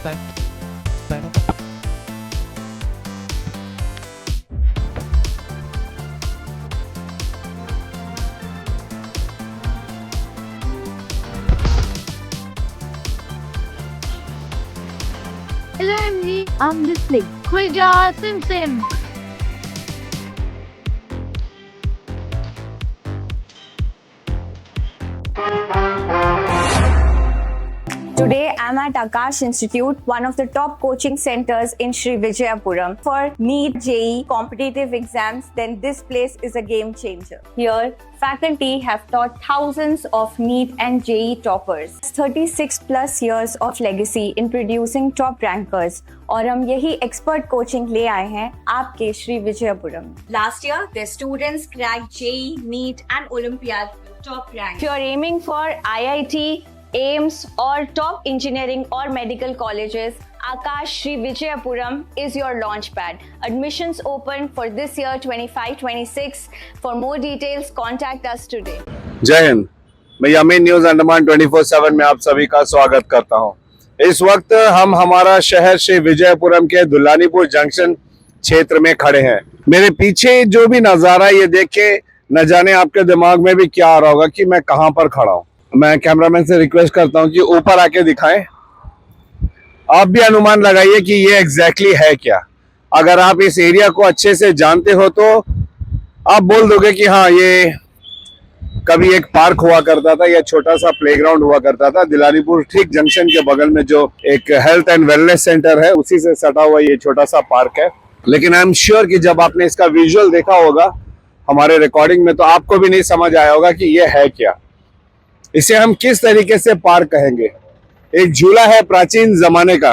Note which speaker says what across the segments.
Speaker 1: Hello, Emily.
Speaker 2: I'm listening.
Speaker 1: Quick job, Sim Sim.
Speaker 2: Today, I'm at Akash Institute, one of the top coaching centers in Sri Vijayapuram. For NEET, JEE competitive exams, then this place is a game changer. Here, faculty have taught thousands of NEET and JEE toppers. 36 plus years of legacy in producing top rankers. और हम यही expert coaching ले आए हैं आपके Shri Vijayapuram. Last year, their students cracked JEE, NEET and Olympiad top rank. If you're aiming for IIT, AIMS or top engineering or medical colleges, Akash Sri Vijayapuram is your launchpad. Admissions open for this year 25-26. For more details, contact us today.
Speaker 3: जय हिंद। मैं Yamin news Andaman 24/7 में आप सभी का स्वागत करता हूं। इस वक्त हम हमारा शहर श्री विजयपुरम के दुल्लानीपुर जंक्शन क्षेत्र में खड़े हैं। मेरे पीछे जो भी नजारा ये देख के न जाने आपके दिमाग में भी क्या आ रहा होगा कि मैं कहां पर खड़ा हूं। मैं कैमरामैन से रिक्वेस्ट करता हूं कि ऊपर आके दिखाएं। आप भी अनुमान लगाइए कि ये एग्जैक्टली है क्या। अगर आप इस एरिया को अच्छे से जानते हो तो आप बोल दोगे कि हाँ, ये कभी एक पार्क हुआ करता था या छोटा सा प्लेग्राउंड हुआ करता था। दुल्लानीपुर ठीक जंक्शन के बगल में जो एक हेल्थ एंड वेलनेस सेंटर है, उसी से सटा हुआ ये छोटा सा पार्क है। लेकिन आई एम श्योर कि जब आपने इसका विजुअल देखा होगा हमारे रिकॉर्डिंग में, तो आपको भी नहीं समझ आया होगा कि ये है क्या। इसे हम किस तरीके से पार्क कहेंगे। एक झूला है प्राचीन जमाने का,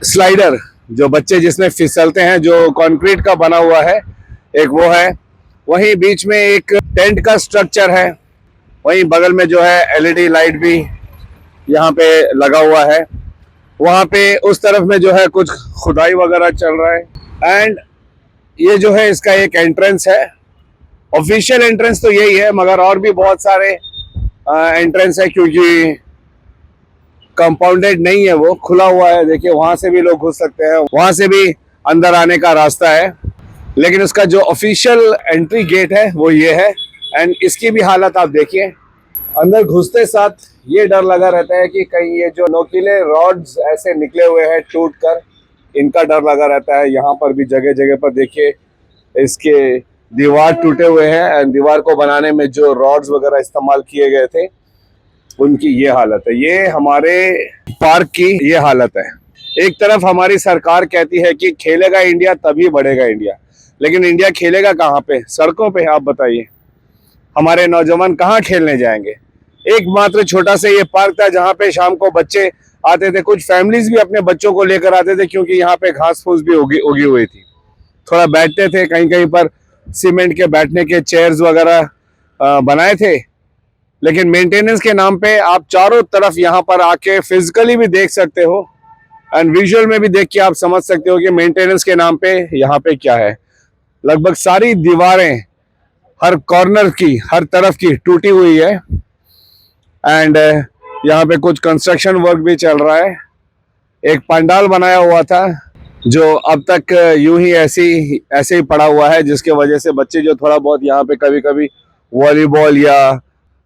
Speaker 3: स्लाइडर, जो बच्चे जिसमें फिसलते हैं, जो कंक्रीट का बना हुआ है, एक वो है। वहीं बीच में एक टेंट का स्ट्रक्चर है। वहीं बगल में जो है एलईडी लाइट भी यहाँ पे लगा हुआ है। वहाँ पे उस तरफ में जो है कुछ खुदाई वगैरह चल रहा है। एंड ये जो है इसका एक एंट्रेंस है। ऑफिशियल एंट्रेंस तो यही है, मगर और भी बहुत सारे एंट्रेंस है, क्योंकि कंपाउंडेड नहीं है, वो खुला हुआ है। देखिए, वहां से भी लोग घुस सकते हैं, वहां से भी अंदर आने का रास्ता है। लेकिन उसका जो ऑफिशियल एंट्री गेट है वो ये है। एंड इसकी भी हालत आप देखिए। अंदर घुसते साथ ये डर लगा रहता है कि कहीं ये जो नोकीले रॉड्स ऐसे निकले हुए हैं टूट कर, इनका डर लगा रहता है। यहाँ पर भी जगह जगह पर देखिए इसके दीवार टूटे हुए हैं। एंड दीवार को बनाने में जो रॉड्स वगैरह इस्तेमाल किए गए थे, उनकी ये हालत है। ये हमारे पार्क की ये हालत है। एक तरफ हमारी सरकार कहती है कि खेलेगा इंडिया तभी बढ़ेगा इंडिया, लेकिन इंडिया खेलेगा कहाँ पे? सड़कों पे। आप बताइए, हमारे नौजवान कहाँ खेलने जाएंगे? एकमात्र छोटा सा ये पार्क था जहाँ पे शाम को बच्चे आते थे। कुछ फैमिलीज भी अपने बच्चों को लेकर आते थे, क्योंकि यहाँ पे घास फूस भी उगी हुई थी। थोड़ा बैठते थे, कहीं कहीं पर सीमेंट के बैठने के चेयर्स वगैरह बनाए थे। लेकिन मेंटेनेंस के नाम पे आप चारों तरफ यहाँ पर आके फिजिकली भी देख सकते हो एंड विजुअल में भी देख के आप समझ सकते हो कि मेंटेनेंस के नाम पे यहाँ पे क्या है। लगभग सारी दीवारें हर कॉर्नर की, हर तरफ की टूटी हुई है। एंड यहाँ पे कुछ कंस्ट्रक्शन वर्क भी चल रहा है। एक पंडाल बनाया हुआ था जो अब तक यूं ही ऐसे ही पड़ा हुआ है, जिसके वजह से बच्चे जो थोड़ा बहुत यहाँ पे कभी कभी वॉलीबॉल या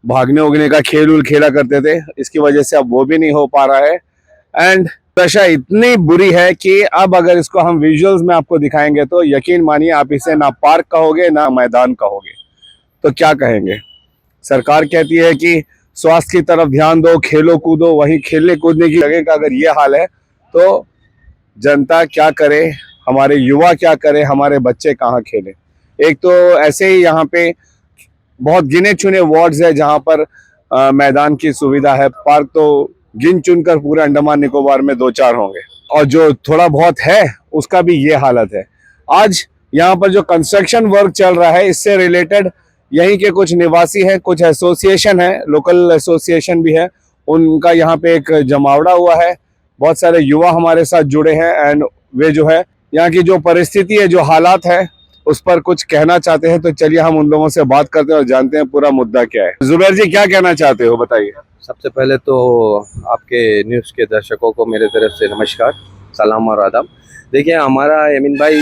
Speaker 3: भागने उगने का खेल खेला करते थे, इसकी वजह से अब वो भी नहीं हो पा रहा है। एंड दशा इतनी बुरी है कि अब अगर इसको हम विजुअल्स में आपको दिखाएंगे तो यकीन मानिए आप इसे ना पार्क कहोगे ना मैदान कहोगे, तो क्या कहेंगे। सरकार कहती है कि स्वास्थ्य की तरफ ध्यान दो, खेलो कूदो, वहीं खेलने कूदने की जगह का अगर ये हाल है तो जनता क्या करे, हमारे युवा क्या करे, हमारे बच्चे कहाँ खेले। एक तो ऐसे ही यहाँ पे बहुत गिने चुने वार्ड्स है जहाँ पर मैदान की सुविधा है। पार्क तो गिन चुन कर पूरे अंडमान निकोबार में 2-4 होंगे, और जो थोड़ा बहुत है उसका भी ये हालत है। आज यहाँ पर जो कंस्ट्रक्शन वर्क चल रहा है, इससे रिलेटेड यहीं के कुछ निवासी हैं, कुछ एसोसिएशन है, लोकल एसोसिएशन भी है, उनका यहाँ पे एक जमावड़ा हुआ है। बहुत सारे युवा हमारे साथ जुड़े हैं एंड वे जो है यहाँ की जो परिस्थिति है, जो हालात है, उस पर कुछ कहना चाहते हैं, तो चलिए हम उन लोगों से बात करते हैं और जानते हैं पूरा मुद्दा क्या है। जुबैर जी, क्या कहना चाहते हो, बताइए।
Speaker 4: सबसे पहले तो आपके न्यूज़ के दर्शकों को मेरे तरफ से नमस्कार, सलाम और आदाब। देखिए, हमारा यमीन भाई,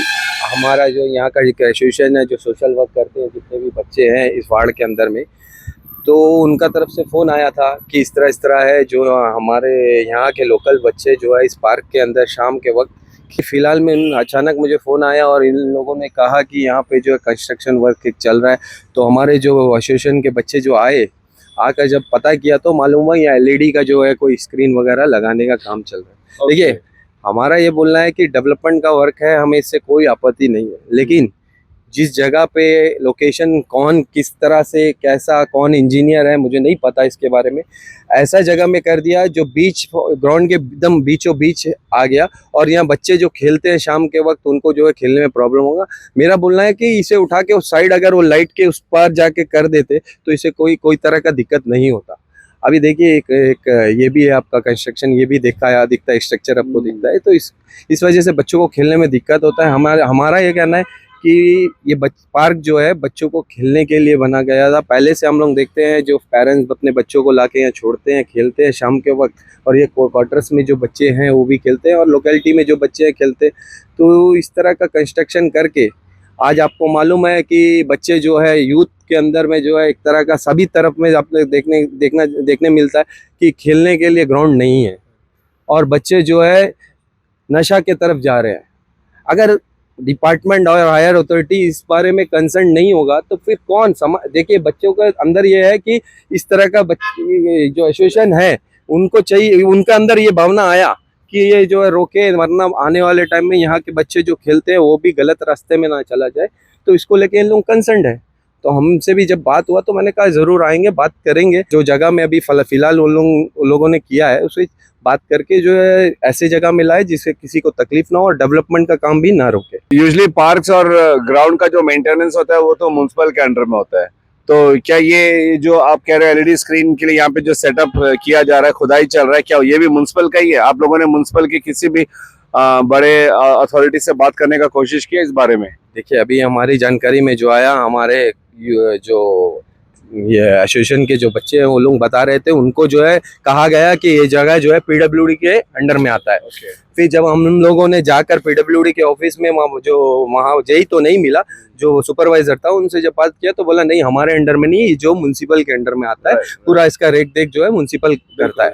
Speaker 4: हमारा जो यहाँ का एक एसोसिएशन है जो सोशल वर्क करते हैं, जितने भी बच्चे हैं इस वार्ड के अंदर में, तो उनका तरफ से फ़ोन आया था कि इस तरह है जो हमारे यहाँ के लोकल बच्चे जो है इस पार्क के अंदर शाम के वक्त कि फ़िलहाल में अचानक मुझे फ़ोन आया और इन लोगों ने कहा कि यहाँ पे जो है कंस्ट्रक्शन वर्क चल रहा है। तो हमारे जो एसोसिएशन के बच्चे जो आकर जब पता किया तो मालूम हुआ ये एलईडी का जो है कोई स्क्रीन वगैरह लगाने का काम चल रहा है। देखिए, हमारा ये बोलना है कि डेवलपमेंट का वर्क है, हमें इससे कोई आपत्ति नहीं है, लेकिन जिस जगह पे लोकेशन कौन किस तरह से कैसा कौन इंजीनियर है मुझे नहीं पता इसके बारे में, ऐसा जगह में कर दिया जो बीच ग्राउंड के एकदम बीचों बीच आ गया और यहाँ बच्चे जो खेलते हैं शाम के वक्त उनको जो है खेलने में प्रॉब्लम होगा। मेरा बोलना है कि इसे उठा के उस साइड अगर वो लाइट के उस पार जाके कर देते तो इसे कोई तरह का दिक्कत नहीं होता। अभी देखिए एक ये भी है आपका कंस्ट्रक्शन, ये भी दिखता है स्ट्रक्चर आपको दिखता है, तो इस वजह से बच्चों को खेलने में दिक्कत होता है। हमारा ये कहना है कि ये पार्क जो है बच्चों को खेलने के लिए बना गया था। पहले से हम लोग देखते हैं जो पेरेंट्स अपने बच्चों को लाके यहाँ छोड़ते हैं, खेलते हैं शाम के वक्त, और ये क्वार्टर्स में जो बच्चे हैं वो भी खेलते हैं और लोकेलिटी में जो बच्चे हैं खेलते हैं। तो इस तरह का कंस्ट्रक्शन करके आज आपको मालूम है कि बच्चे जो है यूथ के अंदर में जो है एक तरह का सभी तरफ में आपने देखने मिलता है कि खेलने के लिए ग्राउंड नहीं है और बच्चे जो है नशा के तरफ जा रहे हैं। अगर डिपार्टमेंट और हायर अथॉरिटी इस बारे में कंसर्न नहीं होगा तो फिर कौन देखिए, बच्चों के अंदर ये है कि इस तरह का जो एसोसिएशन है उनको चाहिए, उनके अंदर ये भावना आया कि ये जो है रोके, वरना आने वाले टाइम में यहाँ के बच्चे जो खेलते हैं वो भी गलत रास्ते में ना चला जाए। तो इसको लेके इन लोग कंसर्न है। तो हमसे भी जब बात हुआ तो मैंने कहा ज़रूर आएंगे, बात करेंगे। जो जगह में अभी फ़िलहाल उन लोगों ने किया है उससे बात करके जो है ऐसे जगह में लाए जिससे किसी को तकलीफ ना हो और डेवलपमेंट का काम भी ना रोके।
Speaker 3: यूजुअली पार्क्स और ग्राउंड का जो मेंटेनेंस होता है वो तो म्युनिसिपल के अंडर में होता है, तो क्या ये जो आप कह रहे हैं एलईडी स्क्रीन के लिए यहाँ पे जो सेटअप किया जा रहा है, खुदाई चल रहा है, क्या ये भी म्युनिसिपल का ही है? आप लोगों ने म्युनिसिपल की किसी भी बड़े अथॉरिटी से बात करने का कोशिश किया इस बारे में?
Speaker 4: देखिए, अभी हमारी जानकारी में जो आया, हमारे जो ये एसोसिएशन के जो बच्चे हैं वो लोग बता रहे थे, उनको जो है कहा गया कि ये जगह जो है पीडब्ल्यूडी के अंडर में आता है। फिर जब हम लोगों ने जाकर पीडब्ल्यूडी के ऑफिस में वहाँ जेई तो नहीं मिला, जो सुपरवाइजर था उनसे जब बात किया तो बोला नहीं, हमारे अंडर में नहीं, जो म्युनिसिपल के अंडर में आता है, पूरा इसका रेख देख जो है म्युनिसिपल करता है।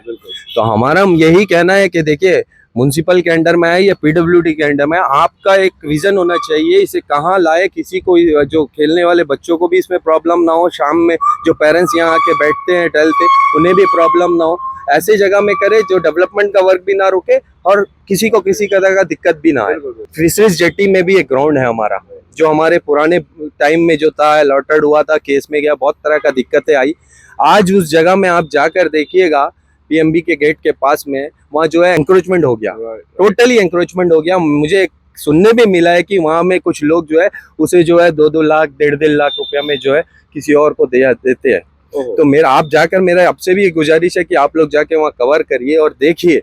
Speaker 4: तो हमारा यही कहना है कि देखिए, म्युनिसिपल के अंडर में है या पीडब्ल्यूडी के अंडर में है, आपका एक विजन होना चाहिए, इसे कहाँ लाए, किसी को जो खेलने वाले बच्चों को भी इसमें प्रॉब्लम ना हो, शाम में जो पेरेंट्स यहाँ आके बैठते हैं टहलते उन्हें भी प्रॉब्लम ना हो, ऐसी जगह में करे जो डेवलपमेंट का वर्क भी ना रुके और किसी को किसी तरह का दिक्कत भी ना आए। फिशरीज जेटी में भी एक ग्राउंड है हमारा, जो हमारे पुराने टाइम में जो था अलॉटेड हुआ था, केस में गया, बहुत तरह का दिक्कतें आई। आज उस जगह में आप जाकर देखिएगा, पीएमबी के गेट के पास में, वहाँ जो है एंक्रोचमेंट हो गया, टोटली एंक्रोचमेंट हो गया। मुझे सुनने में मिला है कि वहाँ में कुछ लोग जो है उसे जो है 2-2 लाख 1.5 लाख रुपया में जो है किसी और को देते हैं। तो मेरा आपसे भी गुजारिश है कि आप लोग जाके वहाँ कवर करिए और देखिए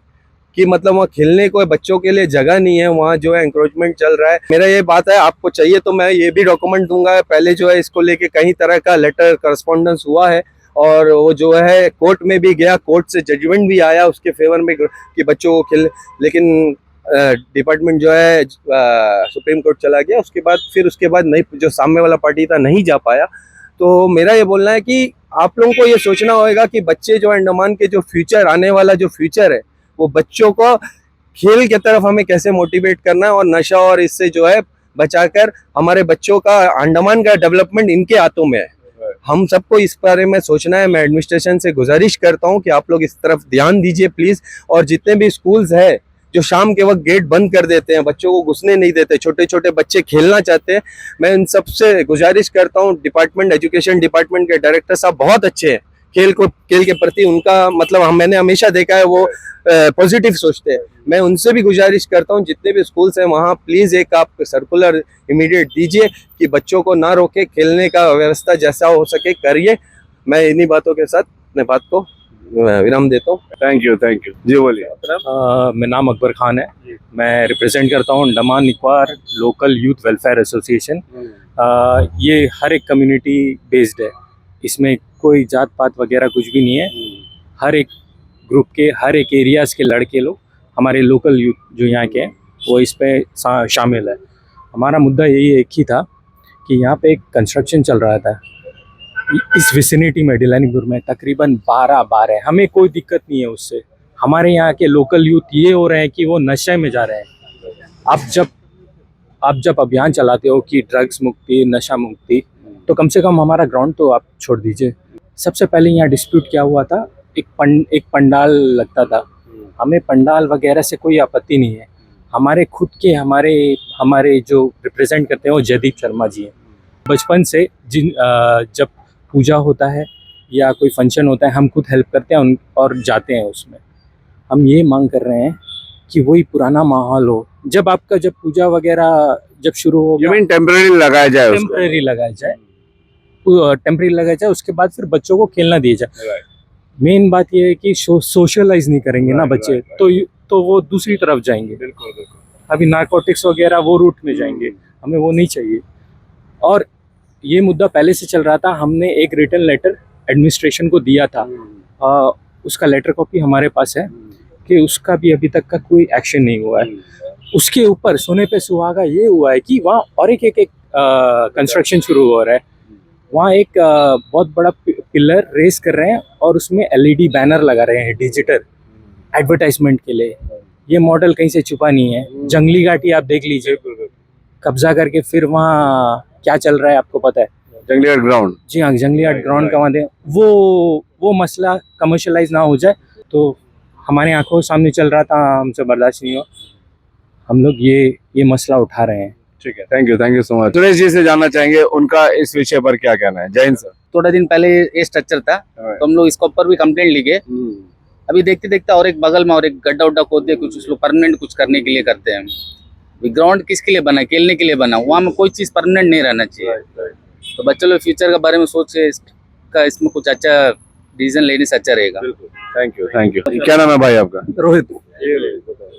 Speaker 4: कि मतलब वहाँ खेलने को बच्चों के लिए जगह नहीं है, वहाँ जो है एंक्रोचमेंट चल रहा है। मेरा ये बात है, आपको चाहिए तो मैं ये भी डॉक्यूमेंट दूंगा। पहले जो है इसको लेके कई तरह का लेटर करस्पॉन्डेंस हुआ है और वो जो है कोर्ट में भी गया, कोर्ट से जजमेंट भी आया उसके फेवर में कि बच्चों को खेल, लेकिन डिपार्टमेंट जो है सुप्रीम कोर्ट चला गया। उसके बाद नहीं, जो सामने वाला पार्टी था नहीं जा पाया। तो मेरा ये बोलना है कि आप लोगों को ये सोचना होगा कि बच्चे जो अंडमान के जो फ्यूचर, आने वाला जो फ्यूचर है, वो बच्चों को खेल की तरफ हमें कैसे मोटिवेट करना है और नशा और इससे जो है बचाकर हमारे बच्चों का, अंडमान का डेवलपमेंट इनके हाथों में है। हम सबको इस बारे में सोचना है। मैं एडमिनिस्ट्रेशन से गुजारिश करता हूं कि आप लोग इस तरफ ध्यान दीजिए प्लीज। और जितने भी स्कूल्स है जो शाम के वक्त गेट बंद कर देते हैं, बच्चों को घुसने नहीं देते, छोटे छोटे बच्चे खेलना चाहते हैं, मैं इन सबसे गुजारिश करता हूं। डिपार्टमेंट, एजुकेशन डिपार्टमेंट के डायरेक्टर साहब बहुत अच्छे हैं, खेल के प्रति उनका मतलब मैंने हमेशा देखा है वो पॉजिटिव सोचते हैं। मैं उनसे भी गुजारिश करता हूं जितने भी स्कूल्स हैं वहाँ प्लीज एक आप सर्कुलर इमीडिएट दीजिए कि बच्चों को ना रोके, खेलने का व्यवस्था जैसा हो सके करिए। मैं इन्हीं बातों के साथ अपने बात को विराम देता हूँ।
Speaker 3: थैंक यू जी बोलिए।
Speaker 5: मेरा नाम अकबर खान है। मैं रिप्रेजेंट करता हूँ Andaman Nicobar local youth welfare association. ये हर एक कम्युनिटी बेस्ड है, इसमें कोई जात पात वगैरह कुछ भी नहीं है। हर एक ग्रुप के, हर एक एरियाज़ के लड़के लोग, हमारे लोकल यूथ जो यहाँ के हैं, वो इस पे शामिल है। हमारा मुद्दा यही एक ही था कि यहाँ पे एक कंस्ट्रक्शन चल रहा था इस विसिनिटी में, डिलानीपुर में तकरीबन 12 बार है। हमें कोई दिक्कत नहीं है उससे। हमारे यहाँ के लोकल यूथ ये हो रहे हैं कि वो नशे में जा रहे हैं। आप जब अभियान चलाते हो कि ड्रग्स मुक्ति, नशा मुक्ति, तो कम से कम हमारा ग्राउंड तो आप छोड़ दीजिए। सबसे पहले यहाँ डिस्प्यूट क्या हुआ था, एक पंडाल लगता था। हमें पंडाल वगैरह से कोई आपत्ति नहीं है। हमारे खुद के हमारे जो रिप्रेजेंट करते हैं वो जयदीप शर्मा जी हैं। बचपन से जब पूजा होता है या कोई फंक्शन होता है, हम खुद हेल्प करते हैं और जाते हैं उसमें। हम ये मांग कर रहे हैं कि वही पुराना माहौल हो। जब पूजा वगैरह जब शुरू हो,
Speaker 3: टेम्परेरी लगाया जाए,
Speaker 5: टेम्परेरी लगाया जाए, उसके बाद फिर बच्चों को खेलना दिया जाए। मेन बात ये है कि सोशलाइज नहीं करेंगे ना बच्चे, तो वो दूसरी तरफ जाएंगे। अभी नारकोटिक्स वगैरह वो रूट में जाएंगे, हमें वो नहीं चाहिए। और ये मुद्दा पहले से चल रहा था। हमने एक रिटन लेटर एडमिनिस्ट्रेशन को दिया था, उसका लेटर कॉपी हमारे पास है कि उसका भी अभी तक का कोई एक्शन नहीं हुआ है। उसके ऊपर सोने पे सुहागा ये हुआ है कि वहाँ और एक कंस्ट्रक्शन शुरू हो रहा है। वहाँ एक बहुत बड़ा पिलर रेस कर रहे हैं और उसमें LED बैनर लगा रहे हैं डिजिटल एडवर्टाइजमेंट के लिए। ये मॉडल कहीं से छुपा नहीं है। जंगली घाटी आप देख लीजिए, कब्जा करके फिर वहाँ क्या चल रहा है आपको पता है।
Speaker 3: जंगली आर्ट ग्राउंड,
Speaker 5: जी हाँ, जंगली आर्ट ग्राउंड का वहाँ वो मसला कमर्शलाइज ना हो जाए। तो हमारे आंखों के सामने चल रहा था, हमसे बर्दाश्त नहीं हुआ, हम लोग ये मसला उठा रहे हैं।
Speaker 3: ठीक है, thank you so much. Suresh ji से जानना चाहेंगे उनका इस विषय पर क्या कहना है। जय हिंद सर।
Speaker 6: थोड़ा दिन पहले ये स्ट्रक्चर था, तो हम लोग इसके ऊपर भी कंप्लेंट लिखे। अभी देखते देखते और एक बगल में और एक गड्ढा उड्ढा खोद दिया, कुछ उसको परमानेंट कुछ करने के लिए करते हैं। ग्राउंड किसके लिए बना, खेलने के लिए बना, वहाँ में कोई चीज परमानेंट नहीं रहना चाहिए। तो बच्चों लोग फ्यूचर के बारे में सोच के इसमें कुछ अच्छा डिसीजन लेने से अच्छा रहेगा।
Speaker 3: Thank you. क्या नाम है भाई आपका?
Speaker 7: रोहित।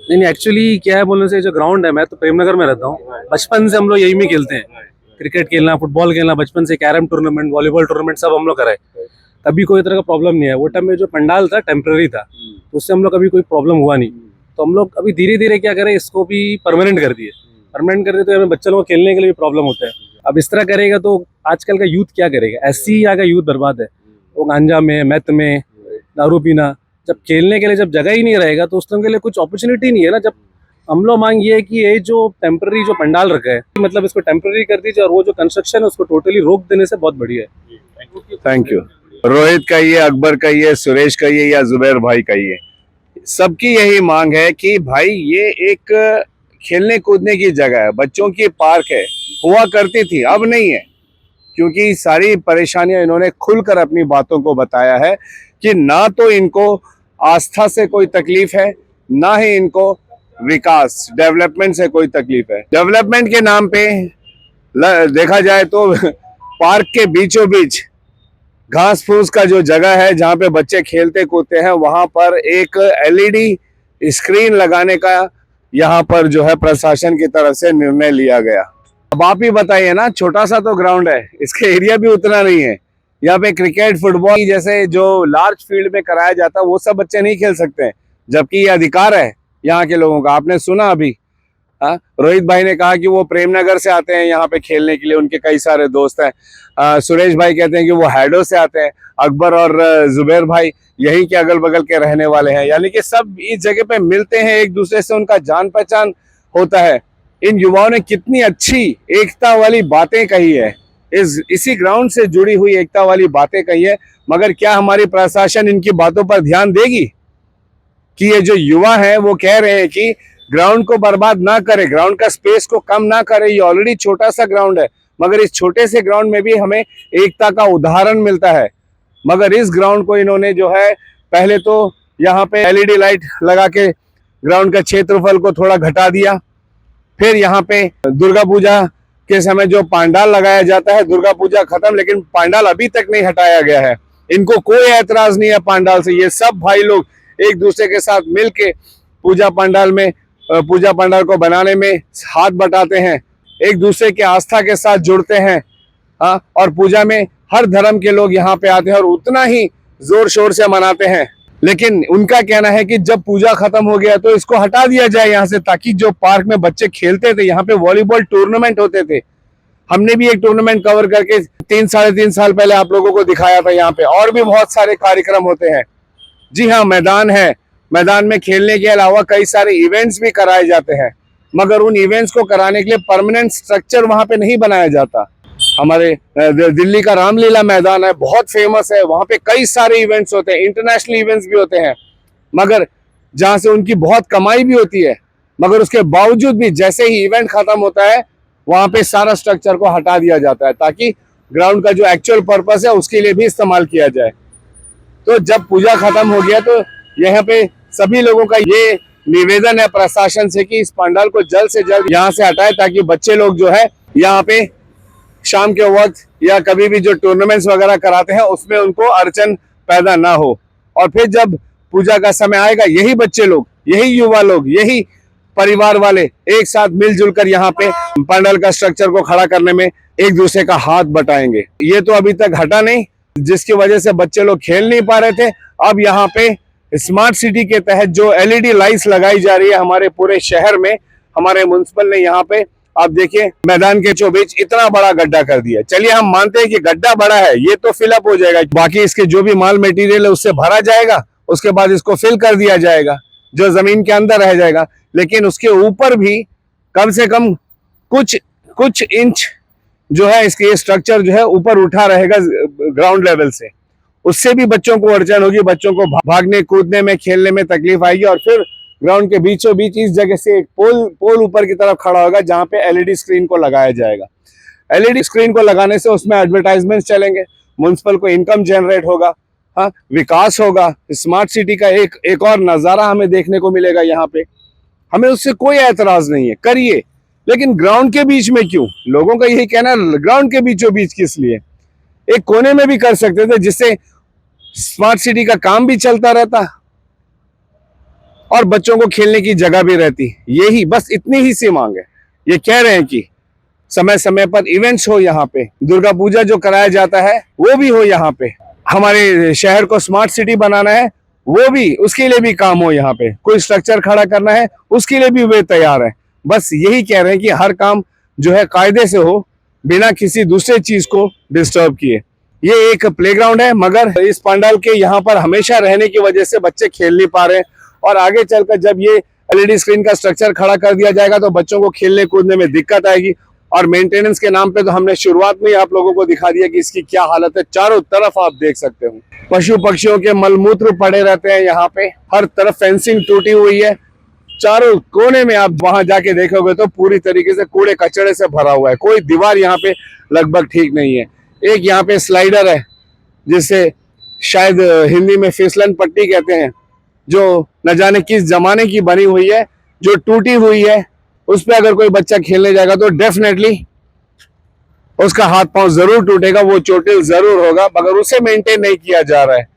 Speaker 7: नहीं, एक्चुअली क्या है बोलने से, जो ग्राउंड है, मैं तो प्रेमनगर में रहता हूँ। बचपन से हम लोग यही में खेलते हैं, क्रिकेट खेलना, फुटबॉल खेलना, बचपन से कैरम टूर्नामेंट, वॉलीबॉल टूर्नामेंट सब हम लोग कराए। कभी कोई तरह का प्रॉब्लम नहीं है। वो टाइम में जो पंडाल था टेम्पररी था, तो उससे हम लोग कभी कोई प्रॉब्लम हुआ नहीं। तो हम लोग अभी धीरे धीरे क्या करें, इसको भी परमानेंट कर दिए। परमानेंट कर दिए तो बच्चों को खेलने के लिए भी प्रॉब्लम होता है। अब इस तरह करेगा तो आजकल का यूथ क्या करेगा? ऐसी यहाँ का यूथ बर्बाद है। वो गांजा में, मैथ में, दारू पीना। जब खेलने के लिए जब जगह ही नहीं रहेगा तो उस टाइम के लिए कुछ अपॉर्चुनिटी नहीं है ना। जब हम लोग मांग ये है कि ये जो टेम्पररी जो पंडाल रखा है, मतलब इसको टेम्पररी कर दीजिए और वो जो कंस्ट्रक्शन है उसको टोटली रोक देने से बहुत बढ़िया है।
Speaker 3: Thank you. रोहित का ये, अकबर का ये, सुरेश का ये, या जुबैर भाई का ये, सबकी यही मांग है कि भाई ये एक खेलने कूदने की जगह है, बच्चों की पार्क है। हुआ करती थी, अब नहीं है, क्योंकि सारी परेशानियां इन्होंने खुलकर अपनी बातों को बताया है कि ना तो इनको आस्था से कोई तकलीफ है, ना ही इनको विकास, डेवलपमेंट से कोई तकलीफ है। डेवलपमेंट के नाम पे देखा जाए तो पार्क के बीचों बीच घास फूस का जो जगह है जहाँ पे बच्चे खेलते कूदते हैं, वहां पर एक LED स्क्रीन लगाने का यहाँ पर जो है प्रशासन की तरफ से निर्णय लिया गया। अब आप ही बताइए ना, छोटा सा तो ग्राउंड है, इसके एरिया भी उतना नहीं है। यहाँ पे क्रिकेट, फुटबॉल जैसे जो लार्ज फील्ड में कराया जाता है वो सब बच्चे नहीं खेल सकते हैं, जबकि ये अधिकार है यहाँ के लोगों का। आपने सुना अभी रोहित भाई ने कहा कि वो प्रेमनगर से आते हैं यहाँ पे खेलने के लिए, उनके कई सारे दोस्त हैं। सुरेश भाई कहते हैं कि वो हैडो से आते हैं। अकबर और जुबैर भाई यहीं के अगल बगल के रहने वाले हैं, यानी कि सब इस जगह पे मिलते हैं, एक दूसरे से उनका जान पहचान होता है। इन युवाओं ने कितनी अच्छी एकता वाली बातें कही है, इसी ग्राउंड से जुड़ी हुई एकता वाली बातें कही है। मगर क्या हमारी प्रशासन इनकी बातों पर ध्यान देगी कि ये जो युवा हैं वो कह रहे हैं कि ग्राउंड को बर्बाद ना करे, ग्राउंड का स्पेस को कम ना करे। ये ऑलरेडी छोटा सा ग्राउंड है, मगर इस छोटे से ग्राउंड में भी हमें एकता का उदाहरण मिलता है। मगर इस ग्राउंड को इन्होंने जो है, पहले तो यहाँ पे LED लाइट लगा के ग्राउंड का क्षेत्रफल को थोड़ा घटा दिया, फिर यहाँ पे दुर्गा पूजा के समय जो पंडाल लगाया जाता है, दुर्गा पूजा खत्म लेकिन पंडाल अभी तक नहीं हटाया गया है। इनको कोई एतराज नहीं है पंडाल से। ये सब भाई लोग एक दूसरे के साथ मिलके पूजा पंडाल को बनाने में हाथ बटाते हैं, एक दूसरे के आस्था के साथ जुड़ते हैं। हाँ, और पूजा में हर धर्म के लोग यहाँ पे आते हैं और उतना ही जोर शोर से मनाते हैं। लेकिन उनका कहना है कि जब पूजा खत्म हो गया तो इसको हटा दिया जाए यहाँ से, ताकि जो पार्क में बच्चे खेलते थे, यहाँ पे वॉलीबॉल टूर्नामेंट होते थे। हमने भी एक टूर्नामेंट कवर करके 3-3.5 साल पहले आप लोगों को दिखाया था। यहाँ पे और भी बहुत सारे कार्यक्रम होते हैं। जी हाँ, मैदान है, मैदान में खेलने के अलावा कई सारे इवेंट्स भी कराए जाते हैं, मगर उन इवेंट्स को कराने के लिए परमानेंट स्ट्रक्चर वहां पे नहीं बनाया जाता। हमारे दिल्ली का रामलीला मैदान है, बहुत फेमस है, वहां पे कई सारे इवेंट्स होते हैं, इंटरनेशनल इवेंट्स भी होते हैं, मगर जहां से उनकी बहुत कमाई भी होती है, मगर उसके बावजूद भी जैसे ही इवेंट खत्म होता है वहां पे सारा स्ट्रक्चर को हटा दिया जाता है, ताकि ग्राउंड का जो एक्चुअल पर्पस है उसके लिए भी इस्तेमाल किया जाए। तो जब पूजा खत्म हो गया तो यहाँ पे सभी लोगों का ये निवेदन है प्रशासन से कि इस पंडाल को जल्द से जल्द यहाँ से हटाए, ताकि बच्चे लोग जो है यहाँ पे शाम के वक्त या कभी भी जो टूर्नामेंट्स वगैरह कराते हैं उसमें उनको अड़चन पैदा ना हो। और फिर जब पूजा का समय आएगा, यही बच्चे लोग, यही युवा लोग, यही परिवार वाले एक साथ मिलजुल कर यहाँ पे पंडाल का स्ट्रक्चर को खड़ा करने में एक दूसरे का हाथ बटाएंगे। ये तो अभी तक हटा नहीं, जिसकी वजह से बच्चे लोग खेल नहीं पा रहे थे। अब यहाँ पे स्मार्ट सिटी के तहत जो एलईडी लाइट्स लगाई जा रही है हमारे पूरे शहर में, हमारे म्युनिसिपल ने यहाँ पे, आप देखिए, मैदान के बीच इतना बड़ा गड्ढा कर दिया। चलिए हम मानते हैं कि गड्ढा बड़ा है, ये तो फिलअप हो जाएगा, बाकी इसके जो भी माल मटेरियल है उससे भरा जाएगा, उसके बाद इसको फिल कर दिया जाएगा जो जमीन के अंदर रह जाएगा। लेकिन उसके ऊपर भी कम से कम कुछ इंच जो है इसके ये स्ट्रक्चर जो है ऊपर उठा रहेगा ग्राउंड लेवल से। उससे भी बच्चों को अड़चन होगी, बच्चों को भागने कूदने में, खेलने में तकलीफ आएगी। और फिर ग्राउंड के बीचों बीच इस जगह से एक पोल ऊपर की तरफ खड़ा होगा जहां पे एलईडी स्क्रीन को लगाया जाएगा। एलईडी स्क्रीन को लगाने से उसमें एडवर्टाइजमेंट चलेंगे, म्युनिसिपल को इनकम जनरेट होगा, हाँ, विकास होगा, स्मार्ट सिटी का एक और नजारा हमें देखने को मिलेगा यहाँ पे। हमें उससे कोई एतराज नहीं है, करिए, लेकिन ग्राउंड के बीच में क्यों? लोगों का यही कहना है, ग्राउंड के बीचों बीच किस लिए? एक कोने में भी कर सकते थे, जिससे स्मार्ट सिटी का काम भी चलता रहता और बच्चों को खेलने की जगह भी रहती। यही बस इतनी ही सी मांग है। ये कह रहे हैं कि समय समय पर इवेंट्स हो, यहाँ पे दुर्गा पूजा जो कराया जाता है वो भी हो, यहाँ पे हमारे शहर को स्मार्ट सिटी बनाना है वो भी, उसके लिए भी काम हो, यहाँ पे कोई स्ट्रक्चर खड़ा करना है उसके लिए भी वे तैयार है। बस यही कह रहे हैं कि हर काम जो है कायदे से हो, बिना किसी दूसरे चीज को डिस्टर्ब किए। ये एक प्लेग्राउंड है, मगर इस पंडाल के यहाँ पर हमेशा रहने की वजह से बच्चे खेल नहीं पा रहे हैं। और आगे चलकर जब ये एलईडी स्क्रीन का स्ट्रक्चर खड़ा कर दिया जाएगा तो बच्चों को खेलने कूदने में दिक्कत आएगी। और मेंटेनेंस के नाम पे तो हमने शुरुआत में ही आप लोगों को दिखा दिया कि इसकी क्या हालत है। चारों तरफ आप देख सकते हो पशु पक्षियों के मलमूत्र पड़े रहते हैं यहाँ पे, हर तरफ फेंसिंग टूटी हुई है, चारों कोने में आप वहां जाके देखोगे तो पूरी तरीके से कूड़े कचड़े से भरा हुआ है। कोई दीवार यहाँ पे लगभग ठीक नहीं है। एक यहाँ पे स्लाइडर है जिसे शायद हिंदी में फिसलन पट्टी कहते हैं, जो न जाने किस जमाने की बनी हुई है, जो टूटी हुई है। उस पर अगर कोई बच्चा खेलने जाएगा तो डेफिनेटली उसका हाथ पांव जरूर टूटेगा, वो चोटिल जरूर होगा, मगर उसे मेंटेन नहीं किया जा रहा है।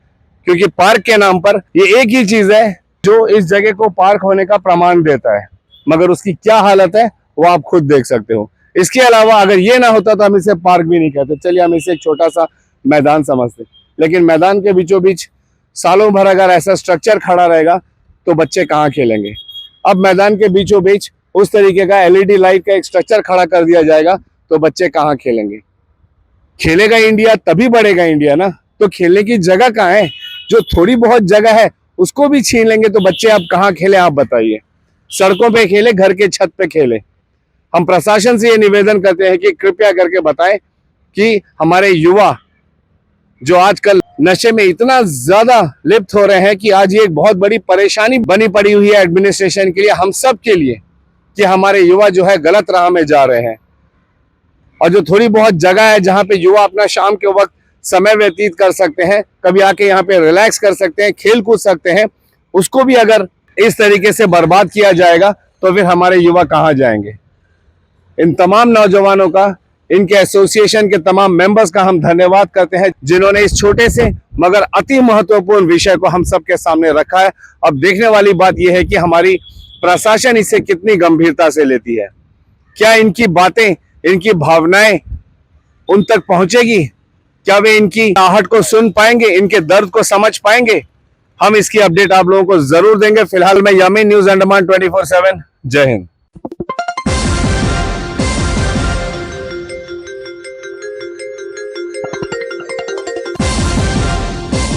Speaker 3: क्योंकि पार्क के नाम पर ये एक ही चीज है जो इस जगह को पार्क होने का प्रमाण देता है, मगर उसकी क्या हालत है वो आप खुद देख सकते हो। इसके अलावा अगर ये ना होता तो हम इसे पार्क भी नहीं कहते, चलिए हम इसे एक छोटा सा मैदान समझते। लेकिन मैदान के बीचों बीच सालों भर अगर ऐसा स्ट्रक्चर खड़ा रहेगा तो बच्चे कहाँ खेलेंगे। अब मैदान के बीचों बीच उस तरीके का एलईडी लाइट का एक स्ट्रक्चर खड़ा कर दिया जाएगा तो बच्चे कहाँ खेलेंगे। खेलेगा इंडिया तभी बढ़ेगा इंडिया ना। तो खेलने की जगह कहाँ है? जो थोड़ी बहुत जगह है उसको भी छीन लेंगे तो बच्चे अब कहाँ खेले, आप बताइए। सड़कों पे खेले, घर के छत पे खेले। हम प्रशासन से ये निवेदन करते हैं कि कृपया करके बताएं कि हमारे युवा जो आजकल नशे में इतना ज्यादा लिप्त हो रहे हैं कि आज ये एक बहुत बड़ी परेशानी बनी पड़ी हुई है एडमिनिस्ट्रेशन के लिए, हम सब के लिए, कि हमारे युवा जो है गलत राह में जा रहे हैं। और जो थोड़ी बहुत जगह है जहाँ पे युवा अपना शाम के वक्त समय व्यतीत कर सकते हैं, कभी आके यहाँ पे रिलैक्स कर सकते हैं, खेल कूद सकते हैं, उसको भी अगर इस तरीके से बर्बाद किया जाएगा तो फिर हमारे युवा कहाँ जाएंगे। इन तमाम नौजवानों का इनके एसोसिएशन के तमाम मेंबर्स का हम धन्यवाद करते हैं जिन्होंने इस छोटे से मगर अति महत्वपूर्ण विषय को हम सबके सामने रखा है। अब देखने वाली बात यह है कि हमारी प्रशासन इसे कितनी गंभीरता से लेती है। क्या इनकी बातें, इनकी भावनाएं उन तक पहुंचेगी? क्या वे इनकी आहट को सुन पाएंगे, इनके दर्द को समझ पाएंगे? हम इसकी अपडेट आप लोगों को जरूर देंगे। फिलहाल मैं यामीन, न्यूज अंडमान 24/7। जय हिंद।